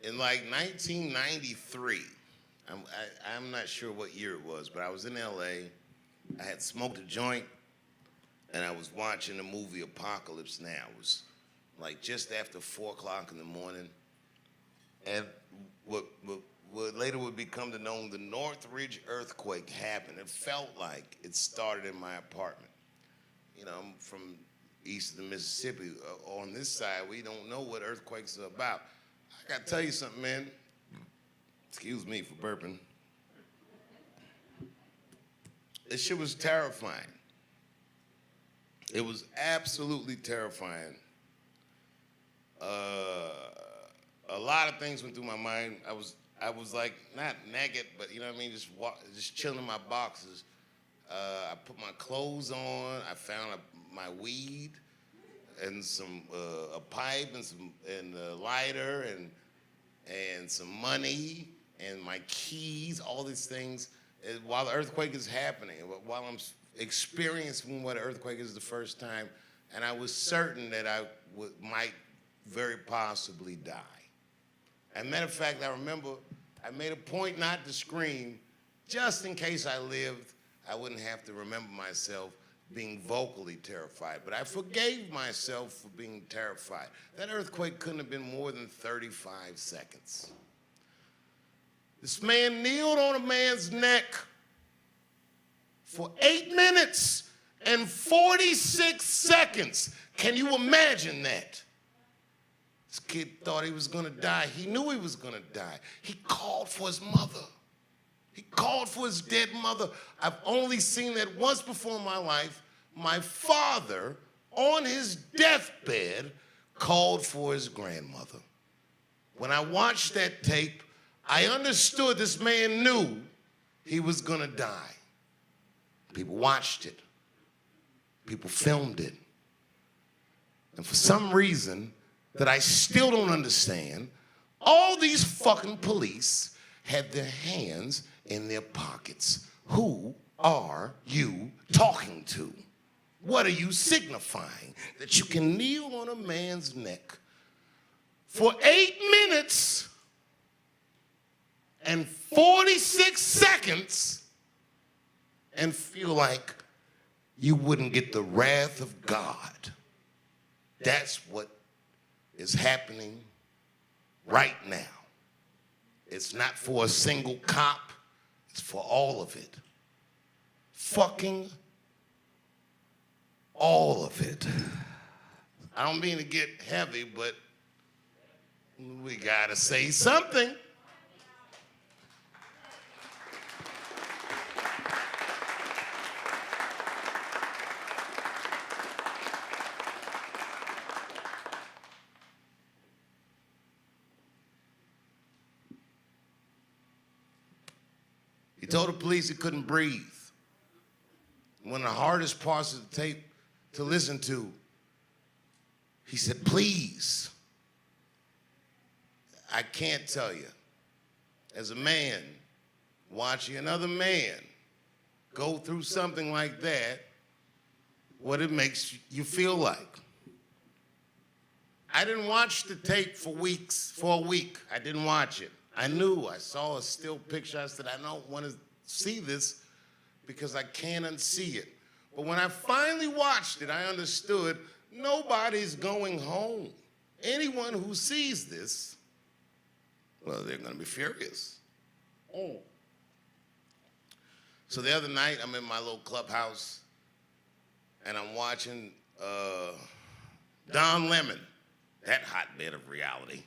In like 1993, I'm not sure what year it was, but I was in LA. I had smoked a joint, and I was watching the movie Apocalypse Now. It was like just after 4 o'clock in the morning. And what later would become to known the Northridge earthquake happened. It felt like it started in my apartment. You know, I'm from east of the Mississippi. On this side, we don't know what earthquakes are about. I gotta tell you something, man. Excuse me for burping. This shit was terrifying. It was absolutely terrifying. A lot of things went through my mind. I was like not naked, but you know what I mean, just chilling in my boxes. I put my clothes on. I found my weed and a pipe and a lighter and some money and my keys. All these things while the earthquake is happening. While I'm experiencing what an earthquake is the first time, and I was certain that I might very possibly die. As a matter of fact, I remember I made a point not to scream, just in case I lived, I wouldn't have to remember myself being vocally terrified. But I forgave myself for being terrified. That earthquake couldn't have been more than 35 seconds. This man kneeled on a man's neck for 8 minutes and 46 seconds. Can you imagine that? This kid thought he was gonna die. He knew he was gonna die. He called for his mother. He called for his dead mother. I've only seen that once before in my life. My father, on his deathbed, called for his grandmother. When I watched that tape, I understood this man knew he was gonna die. People watched it. People filmed it. And for some reason that I still don't understand, all these fucking police had their hands in their pockets. Who are you talking to? What are you signifying? That you can kneel on a man's neck for 8 minutes and 46 seconds and feel like you wouldn't get the wrath of God. That's what is happening right now. It's not for a single cop, it's for all of it. Fucking all of it. I don't mean to get heavy, but we gotta say something. He told the police he couldn't breathe. One of the hardest parts of the tape to listen to, he said, please, I can't tell you, as a man, watching another man go through something like that, what it makes you feel like. I didn't watch the tape for a week. I didn't watch it. I knew, I saw a still picture. I said, I don't want to see this because I can't unsee it. But when I finally watched it, I understood nobody's going home. Anyone who sees this, well, they're going to be furious. Oh. So the other night, I'm in my little clubhouse, and I'm watching Don Lemon, that hotbed of reality.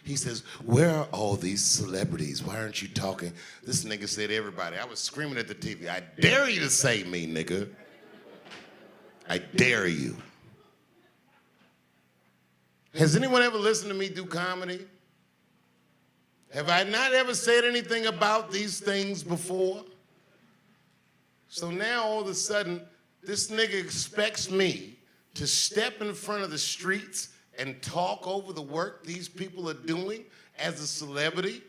He says, where are all these celebrities? Why aren't you talking? This nigga said everybody. I was screaming at the TV, I dare you to say me, nigga. I dare you. Has anyone ever listened to me do comedy? Have I not ever said anything about these things before? So now all of a sudden, this nigga expects me to step in front of the streets and talk over the work these people are doing as a celebrity?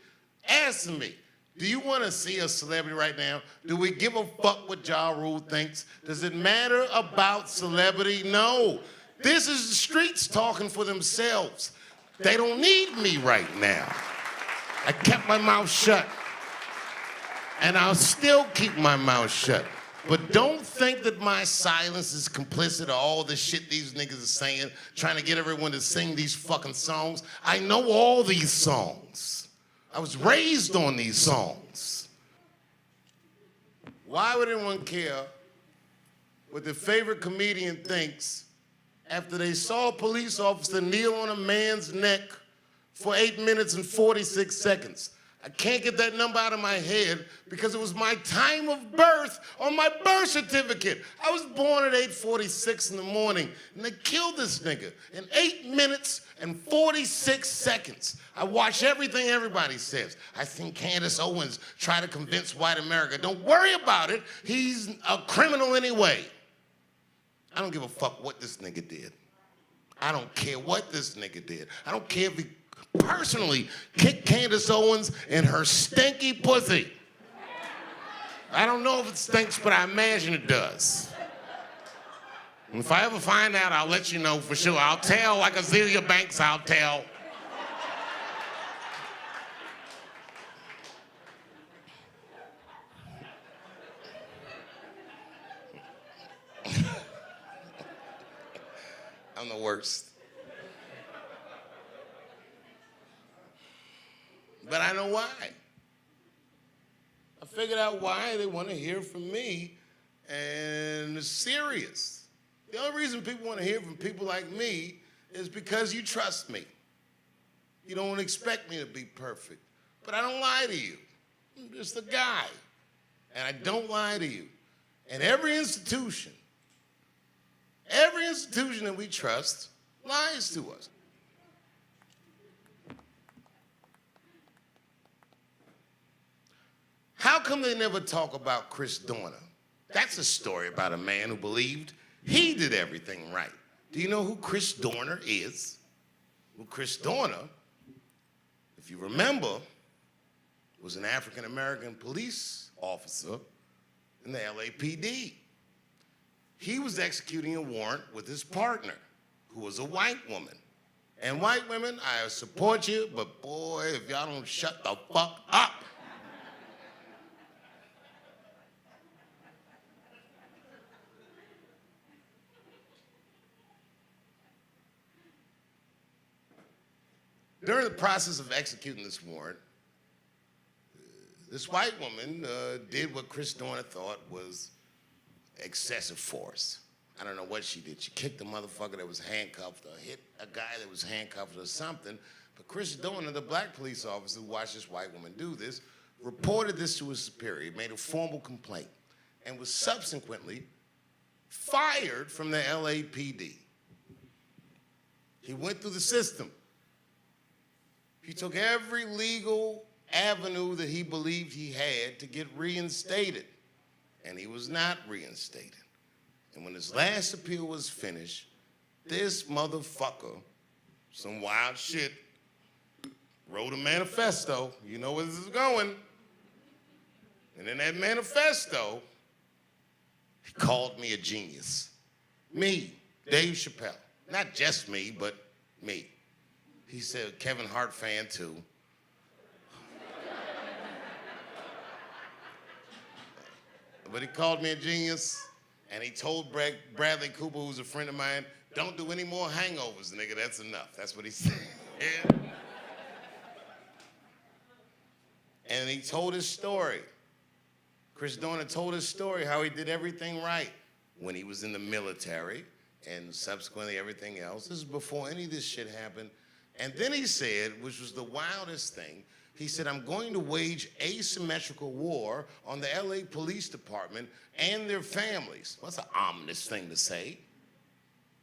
Ask me, do you want to see a celebrity right now? Do we give a fuck what Ja Rule thinks? Does it matter about celebrity? No. This is the streets talking for themselves. They don't need me right now. I kept my mouth shut. And I'll still keep my mouth shut. But don't think that my silence is complicit of all the shit these niggas are saying, trying to get everyone to sing these fucking songs. I know all these songs. I was raised on these songs. Why would anyone care what their favorite comedian thinks after they saw a police officer kneel on a man's neck for 8 minutes and 46 seconds? I can't get that number out of my head because it was my time of birth on my birth certificate. I was born at 8:46 in the morning, and they killed this nigga in 8 minutes and 46 seconds. I watch everything everybody says. I think Candace Owens try to convince white America, don't worry about it, he's a criminal anyway. I don't give a fuck what this nigga did. I don't care what this nigga did. I don't care if he personally kicked Candace Owens in her stinky pussy. I don't know if it stinks, but I imagine it does. And if I ever find out, I'll let you know for sure. I'll tell, like Azealia Banks, I'll tell. I'm the worst. But I know why. I figured out why they want to hear from me, and it's serious. The only reason people want to hear from people like me is because you trust me. You don't expect me to be perfect. But I don't lie to you. I'm just a guy. And I don't lie to you. And every institution that we trust lies to us. How come they never talk about Chris Dorner? That's a story about a man who believed he did everything right. Do you know who Chris Dorner is? Well, Chris Dorner, if you remember, was an African-American police officer in the LAPD. He was executing a warrant with his partner, who was a white woman. And white women, I support you, but boy, if y'all don't shut the fuck up. During the process of executing this warrant, this white woman did what Chris Dorner thought was excessive force. I don't know what she did. She kicked a motherfucker that was handcuffed or hit a guy that was handcuffed or something. But Chris Dorner, the black police officer who watched this white woman do this, reported this to his superior, made a formal complaint, and was subsequently fired from the LAPD. He went through the system. He took every legal avenue that he believed he had to get reinstated, and he was not reinstated. And when his last appeal was finished, this motherfucker, some wild shit, wrote a manifesto. You know where this is going. And in that manifesto, he called me a genius. Me, Dave Chappelle. Not just me, but me. He said, Kevin Hart fan too. But he called me a genius, and he told Bradley Cooper, who's a friend of mine, don't do any more hangovers, nigga, that's enough. That's what he said. And he told his story. Chris Dorner told his story, how he did everything right when he was in the military, and subsequently everything else. This is before any of this shit happened. And then he said, which was the wildest thing, he said, I'm going to wage asymmetrical war on the LA Police Department and their families. Well, that's an ominous thing to say.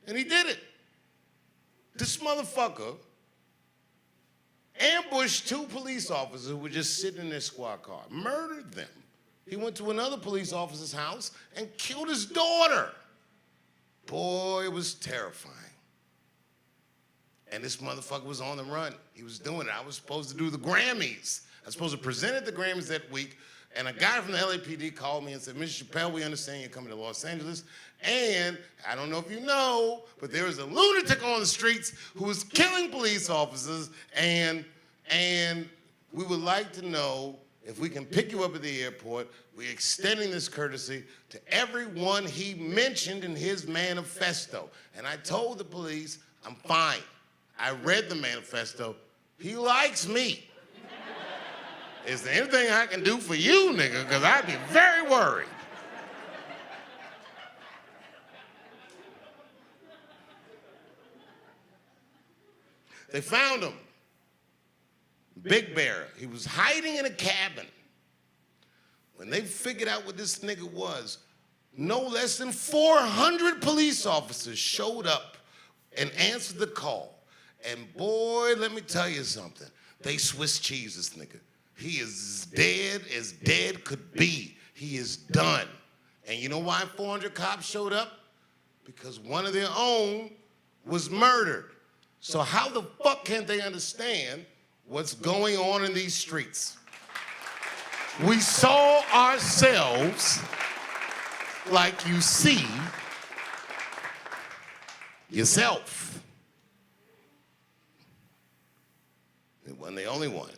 And he did it. This motherfucker ambushed 2 police officers who were just sitting in their squad car, murdered them. He went to another police officer's house and killed his daughter. Boy, it was terrifying. And this motherfucker was on the run. He was doing it. I was supposed to do the Grammys. I was supposed to present at the Grammys that week. And a guy from the LAPD called me and said, Mr. Chappelle, we understand you're coming to Los Angeles. And I don't know if you know, but there is a lunatic on the streets who is killing police officers. And we would like to know if we can pick you up at the airport. We're extending this courtesy to everyone he mentioned in his manifesto. And I told the police, I'm fine. I read the manifesto. He likes me. Is there anything I can do for you, nigga? Because I'd be very worried. They found him. Big Bear. He was hiding in a cabin. When they figured out what this nigga was, no less than 400 police officers showed up and answered the call. And boy, let me tell you something. They Swiss cheese this nigga. He is as dead could be. He is done. And you know why 400 cops showed up? Because one of their own was murdered. So how the fuck can't they understand what's going on in these streets? We saw ourselves like you see yourself. It wasn't the only one.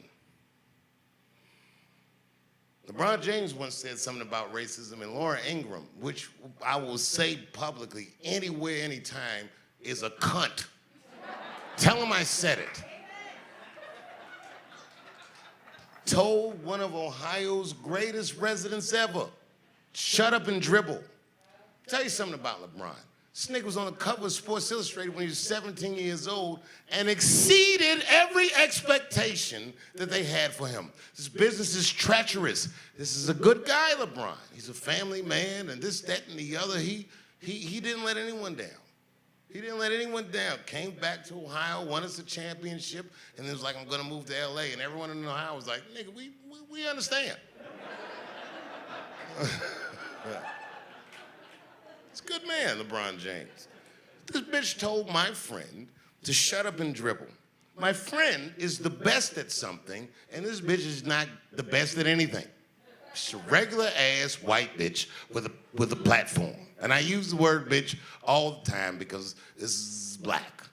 LeBron James once said something about racism, and Laura Ingraham, which I will say publicly anywhere, anytime, is a cunt. Tell him I said it. Told one of Ohio's greatest residents ever, shut up and dribble. Tell you something about LeBron. This nigga was on the cover of Sports Illustrated when he was 17 years old and exceeded every expectation that they had for him. This business is treacherous. This is a good guy, LeBron. He's a family man and this, that, and the other. He didn't let anyone down. He didn't let anyone down. Came back to Ohio, won us a championship, and then was like, I'm gonna move to LA. And everyone in Ohio was like, nigga, we understand. It's a good man, LeBron James. This bitch told my friend to shut up and dribble. My friend is the best at something, and this bitch is not the best at anything. She's a regular ass white bitch with a platform. And I use the word bitch all the time because this is black.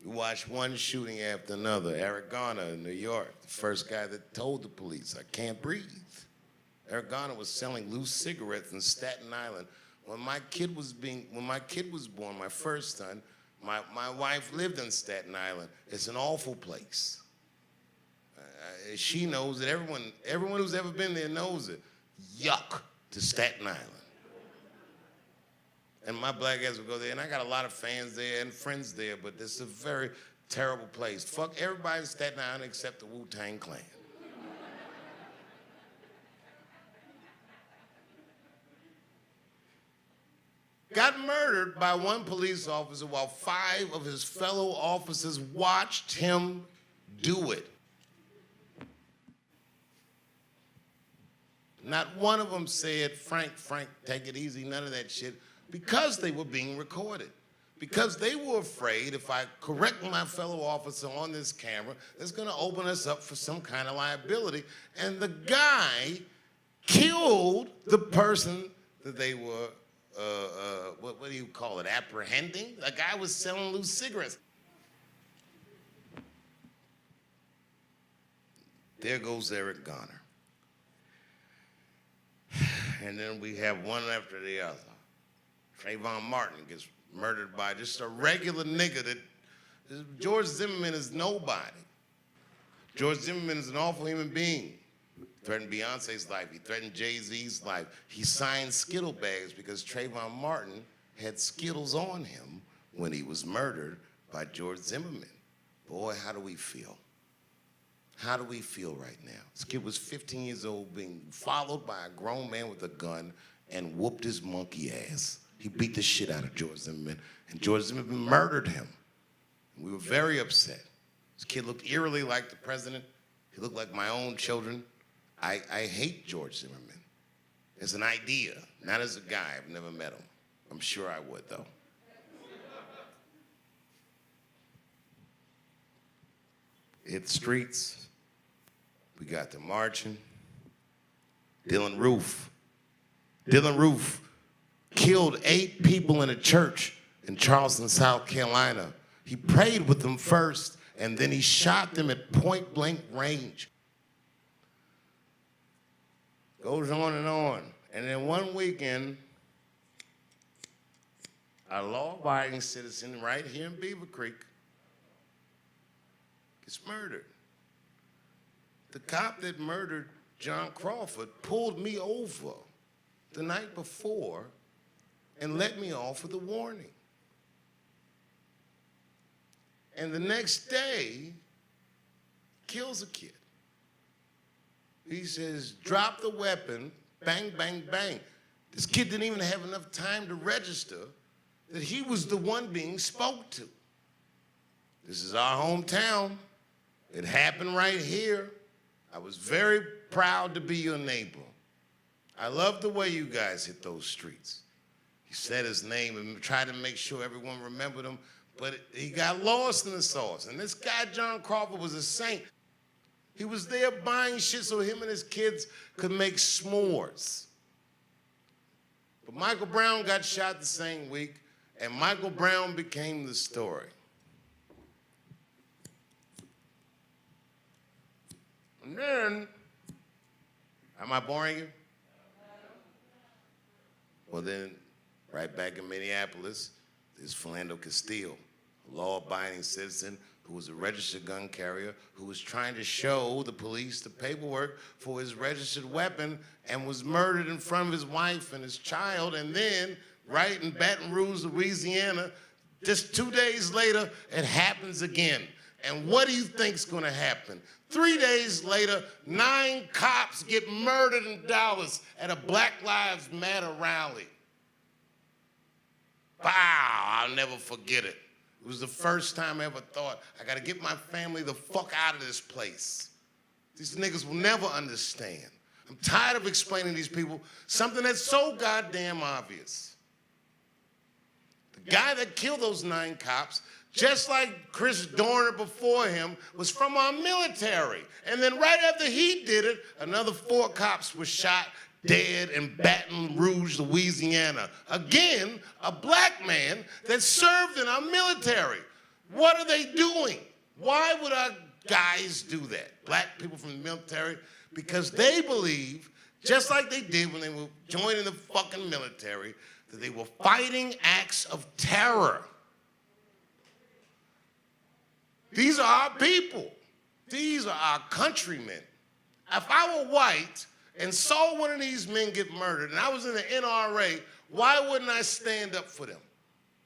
You watch one shooting after another. Eric Garner in New York, the first guy that told the police, I can't breathe. Eric Garner was selling loose cigarettes in Staten Island. When my kid was born, my first son, my wife lived in Staten Island. It's an awful place. She knows it. Everyone who's ever been there knows it. Yuck to Staten Island. And my black ass would go there, and I got a lot of fans there and friends there, but it's a very terrible place. Fuck everybody in Staten Island except the Wu-Tang Clan. Got murdered by one police officer while 5 of his fellow officers watched him do it. Not one of them said, Frank, take it easy, none of that shit, because they were being recorded. Because they were afraid if I correct my fellow officer on this camera, it's gonna open us up for some kind of liability. And the guy killed the person that they were, what do you call it, apprehending? The guy was selling loose cigarettes. There goes Eric Garner. And then we have one after the other. Trayvon Martin gets murdered by just a regular nigga that, George Zimmerman is nobody. George Zimmerman is an awful human being. Threatened Beyonce's life, he threatened Jay-Z's life. He signed Skittle bags because Trayvon Martin had Skittles on him when he was murdered by George Zimmerman. Boy, how do we feel? How do we feel right now? This kid was 15 years old being followed by a grown man with a gun and whooped his monkey ass. He beat the shit out of George Zimmerman, and George Zimmerman murdered him. We were very upset. This kid looked eerily like the president. He looked like my own children. I hate George Zimmerman as an idea, not as a guy. I've never met him. I'm sure I would, though. hit the streets. We got the marching. Dylan Roof killed 8 people in a church in Charleston, South Carolina. He prayed with them first, and then he shot them at point blank range. Goes on and on. And then one weekend, a law-abiding citizen right here in Beaver Creek gets murdered. The cop that murdered John Crawford pulled me over the night before and let me off with a warning. And the next day, kills a kid. He says, drop the weapon, bang, bang, bang. This kid didn't even have enough time to register that he was the one being spoke to. This is our hometown. It happened right here. I was very proud to be your neighbor. I love the way you guys hit those streets. He said his name and tried to make sure everyone remembered him, but he got lost in the sauce. And this guy, John Crawford, was a saint. He was there buying shit so him and his kids could make s'mores. But Michael Brown got shot the same week, and Michael Brown became the story. And then, am I boring you? Well then, right back in Minneapolis, there's Philando Castile, a law-abiding citizen who was a registered gun carrier who was trying to show the police the paperwork for his registered weapon and was murdered in front of his wife and his child. And then, right in Baton Rouge, Louisiana, just 2 days later, it happens again. And what do you think's gonna happen? 3 days later, 9 cops get murdered in Dallas at a Black Lives Matter rally. Wow, I'll never forget it. It was the first time I ever thought, I gotta get my family the fuck out of this place. These niggas will never understand. I'm tired of explaining to these people something that's so goddamn obvious. The guy that killed those 9 cops, just like Chris Dorner before him, was from our military. And then right after he did it, another 4 cops were shot dead in Baton Rouge, Louisiana. Again, a black man that served in our military. What are they doing? Why would our guys do that? Black people from the military? Because they believe, just like they did when they were joining the fucking military, that they were fighting acts of terror. These are our people. These are our countrymen. If I were white and saw one of these men get murdered and I was in the NRA, why wouldn't I stand up for them?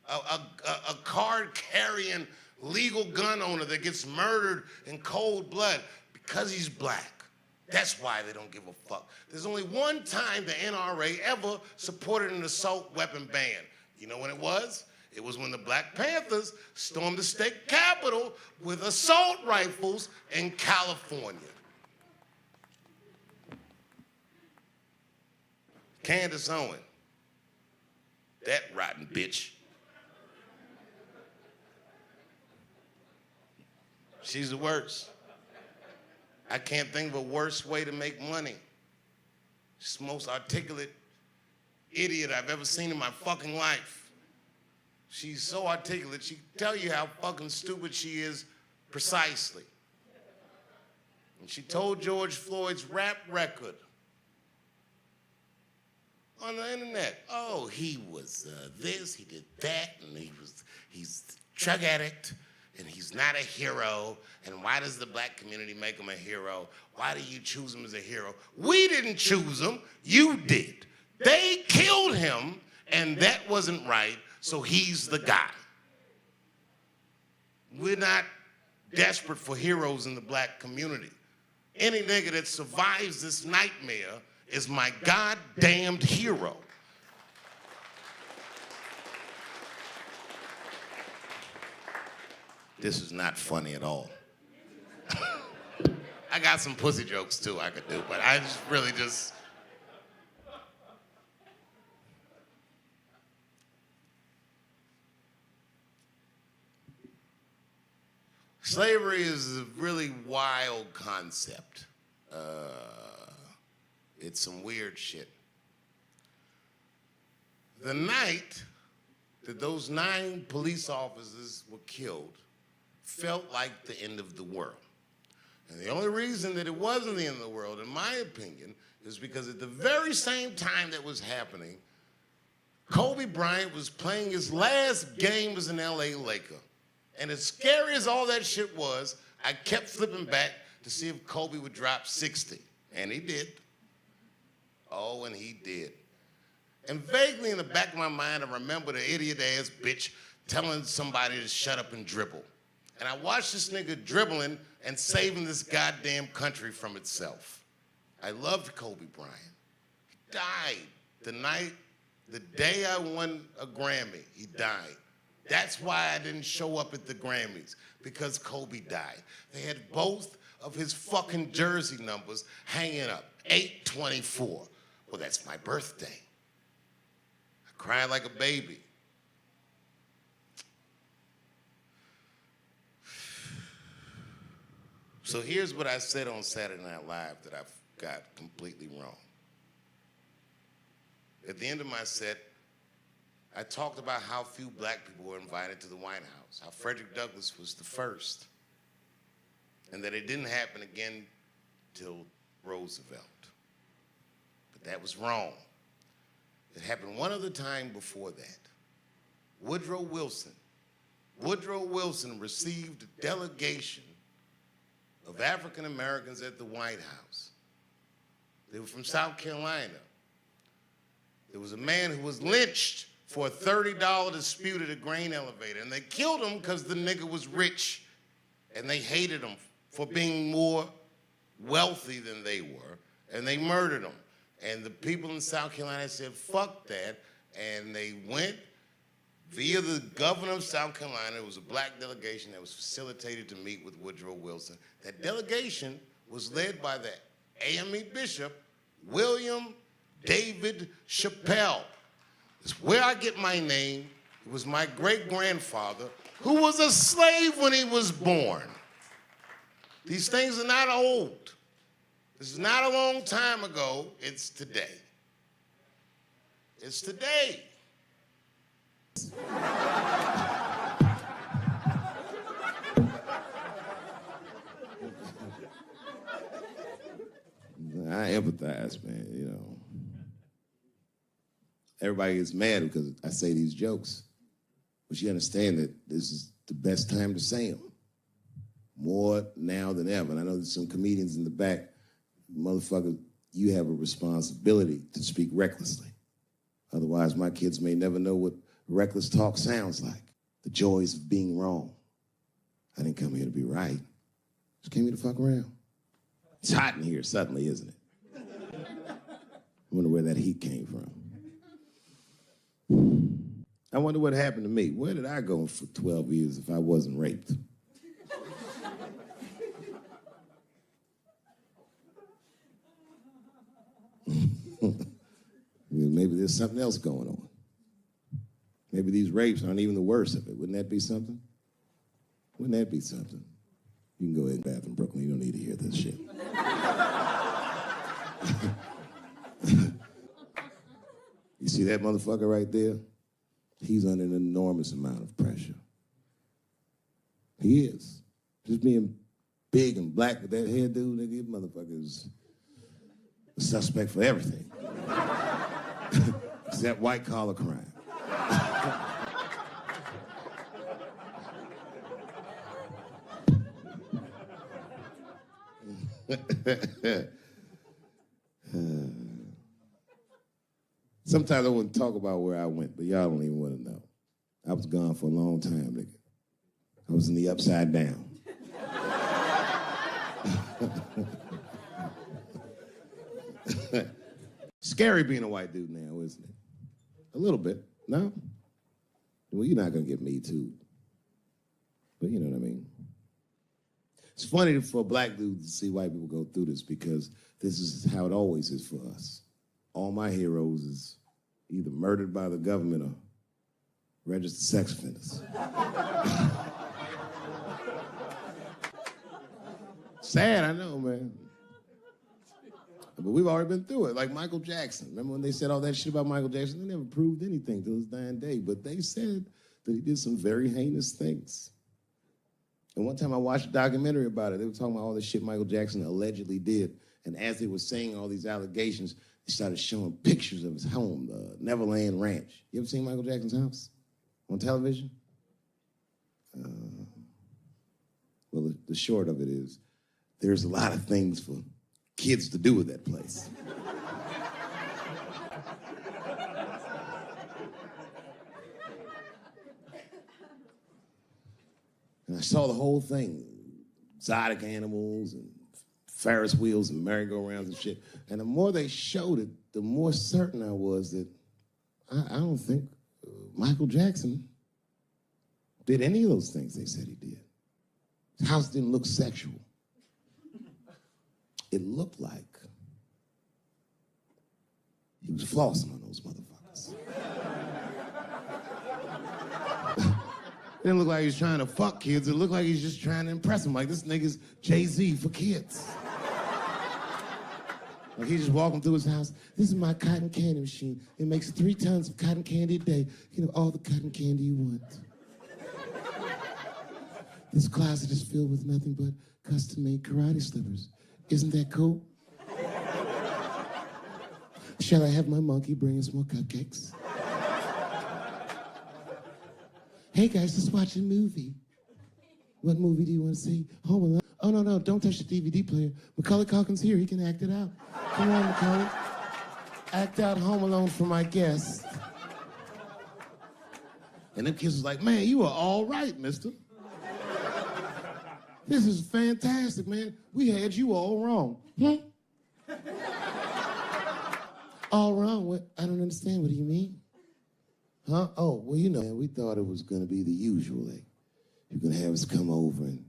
A card-carrying legal gun owner that gets murdered in cold blood because he's black. That's why they don't give a fuck. There's only one time the NRA ever supported an assault weapon ban. You know when it was? It was when the Black Panthers stormed the state capitol with assault rifles in California. Candace Owen, that rotten bitch. She's the worst. I can't think of a worse way to make money. She's the most articulate idiot I've ever seen in my fucking life. She's so articulate, she can tell you how fucking stupid she is precisely. And she told George Floyd's rap record on the internet, oh, he was this, he did that, and he's a drug addict, and he's not a hero, and why does the black community make him a hero? Why do you choose him as a hero? We didn't choose him, you did. They killed him, and that wasn't right, so he's the guy. We're not desperate for heroes in the black community. Any nigga that survives this nightmare is my goddamned hero. This is not funny at all. I got some pussy jokes too I could do, but I just really just. Slavery is a really wild concept. It's some weird shit. The night that those 9 police officers were killed felt like the end of the world. And the only reason that it wasn't the end of the world, in my opinion, is because at the very same time that was happening, Kobe Bryant was playing his last game as an LA Laker. And as scary as all that shit was, I kept flipping back to see if Kobe would drop 60. And he did. Oh, and he did. And vaguely in the back of my mind, I remember the idiot-ass bitch telling somebody to shut up and dribble. And I watched this nigga dribbling and saving this goddamn country from itself. I loved Kobe Bryant. He died the day I won a Grammy, he died. That's why I didn't show up at the Grammys, because Kobe died. They had both of his fucking jersey numbers hanging up, 8/24. Well, that's my birthday. I cried like a baby. So here's what I said on Saturday Night Live that I've got completely wrong. At the end of my set, I talked about how few black people were invited to the White House, how Frederick Douglass was the first, and that it didn't happen again till Roosevelt. But that was wrong. It happened one other time before that. Woodrow Wilson received a delegation of African Americans at the White House. They were from South Carolina. There was a man who was lynched for a $30 dispute at a grain elevator, and they killed him because the nigga was rich, and they hated him for being more wealthy than they were, and they murdered him. And the people in South Carolina said, fuck that, and they went via the governor of South Carolina. It was a black delegation that was facilitated to meet with Woodrow Wilson. That delegation was led by the AME Bishop, William David Chappelle. It's where I get my name. It was my great-grandfather, who was a slave when he was born. These things are not old. This is not a long time ago. It's today. It's today. I empathize, man, you know. Everybody gets mad because I say these jokes, but you understand that this is the best time to say them. More now than ever. And I know there's some comedians in the back. Motherfucker, you have a responsibility to speak recklessly. Otherwise, my kids may never know what reckless talk sounds like. The joys of being wrong. I didn't come here to be right. Just came here to fuck around. It's hot in here suddenly, isn't it? I wonder where that heat came from. I wonder what happened to me. Where did I go for 12 years if I wasn't raped? Maybe there's something else going on. Maybe these rapes aren't even the worst of it. Wouldn't that be something? Wouldn't that be something? You can go ahead and bathroom, Brooklyn. You don't need to hear this shit. You see that motherfucker right there? He's under an enormous amount of pressure. He is. Just being big and black with that hairdo, nigga, you motherfucker's a suspect for everything. Except white-collar crime. Sometimes I wouldn't talk about where I went, but y'all don't even want to know. I was gone for a long time, nigga. I was in the upside down. Scary being a white dude now, isn't it? A little bit, no? Well, you're not gonna get me too. But you know what I mean. It's funny for a black dude to see white people go through this because this is how it always is for us. All my heroes is either murdered by the government or registered sex offenders. Sad, I know, man. But we've already been through it, like Michael Jackson. Remember when they said all that shit about Michael Jackson? They never proved anything till his dying day, but they said that he did some very heinous things. And one time I watched a documentary about it. They were talking about all the shit Michael Jackson allegedly did. And as they were saying all these allegations, they started showing pictures of his home, the Neverland Ranch. You ever seen Michael Jackson's house on television? Well, the short of it is, there's a lot of things for kids to do with that place. And I saw the whole thing, exotic animals and Ferris wheels and merry-go-rounds and shit. And the more they showed it, the more certain I was that I don't think Michael Jackson did any of those things they said he did. His house didn't look sexual. It looked like he was flossing on those motherfuckers. It didn't look like he was trying to fuck kids. It looked like he's just trying to impress them. Like, this nigga's Jay-Z for kids. Like, he just walking through his house. This is my cotton candy machine. It makes 3 tons of cotton candy a day. You know, all the cotton candy you want. This closet is filled with nothing but custom-made karate slippers. Isn't that cool? Shall I have my monkey bring us more cupcakes? Hey guys, let's watch a movie. What movie do you want to see? Home Alone? Oh, no, don't touch the DVD player. Macaulay Culkin's here, he can act it out. Come on, Macaulay. Act out Home Alone for my guest. And them kids was like, man, you are all right, mister. This is fantastic, man. We had you all wrong. All wrong? What? I don't understand. What do you mean? Huh? Oh, well, you know, we thought it was going to be the usual. Like, you're going to have us come over and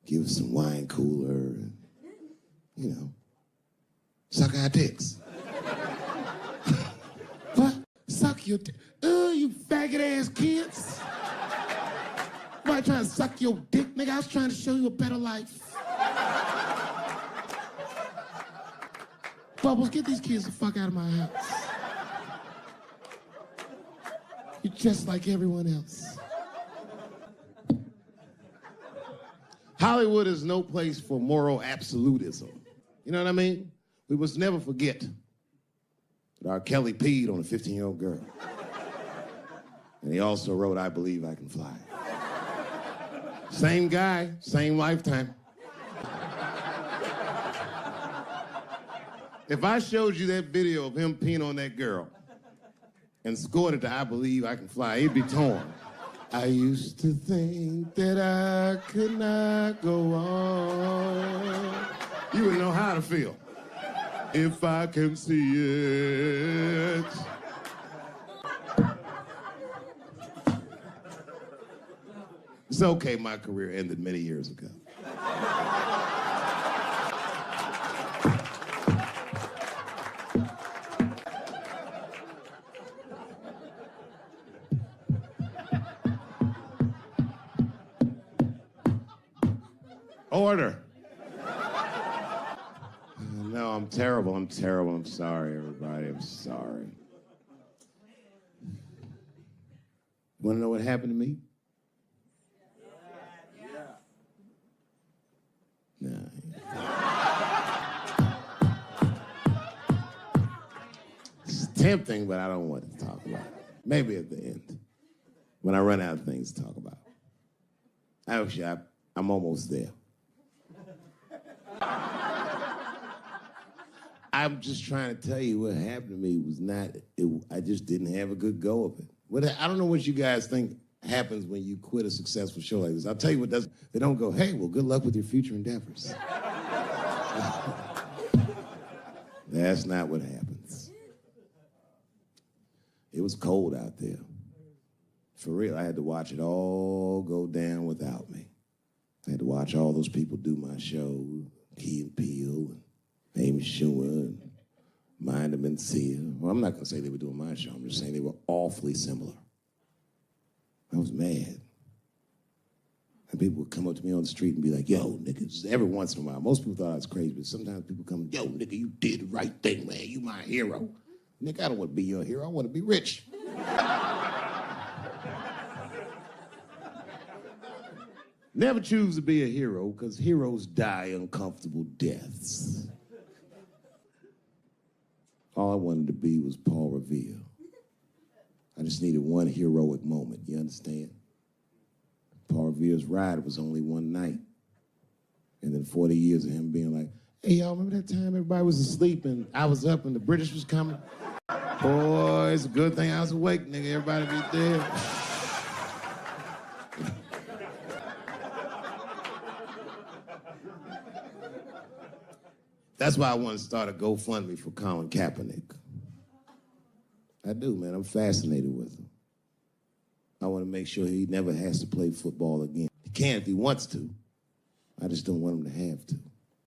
give us some wine cooler and, you know, suck our dicks. What? Suck your dick? You faggot-ass kids. Why trying to suck your dick, nigga? I was trying to show you a better life. Bubbles, get these kids the fuck out of my house. You're just like everyone else. Hollywood is no place for moral absolutism. You know what I mean? We must never forget that R. Kelly peed on a 15-year-old girl. And he also wrote, I Believe I Can Fly. Same guy, same lifetime. If I showed you that video of him peeing on that girl and scored it to I Believe I Can Fly, it'd be torn. I used to think that I could not go on. You would know how to feel. If I can see it. It's okay, my career ended many years ago. Order. No, I'm terrible. I'm sorry, everybody. I'm sorry. Want to know what happened to me? Nah. It's tempting, but I don't want to talk about it. Maybe at the end, when I run out of things to talk about. Actually, I'm almost there. I'm just trying to tell you what happened to me was I just didn't have a good go of it. I don't know what you guys think happens when you quit a successful show like this. I'll tell you what doesn't. They don't go, hey, well, good luck with your future endeavors. That's not what happens. It was cold out there. For real, I had to watch it all go down without me. I had to watch all those people do my show, Key and Peele, and Amy Schumer, and Mind and Mencia. Well, I'm not going to say they were doing my show. I'm just saying they were awfully similar. I was mad. And people would come up to me on the street and be like, yo, nigga, just every once in a while. Most people thought I was crazy, but sometimes people come, yo, nigga, you did the right thing, man. You my hero. Nigga, I don't want to be your hero. I want to be rich. Never choose to be a hero, because heroes die uncomfortable deaths. All I wanted to be was Paul Revere. I just needed one heroic moment, you understand? Paul Revere's ride was only one night. And then 40 years of him being like, hey, y'all remember that time everybody was asleep and I was up and the British was coming? Boy, it's a good thing I was awake, nigga. Everybody be dead. That's why I want to start a GoFundMe for Colin Kaepernick. I do, man. I'm fascinated with him. I want to make sure he never has to play football again. He can if he wants to. I just don't want him to have to.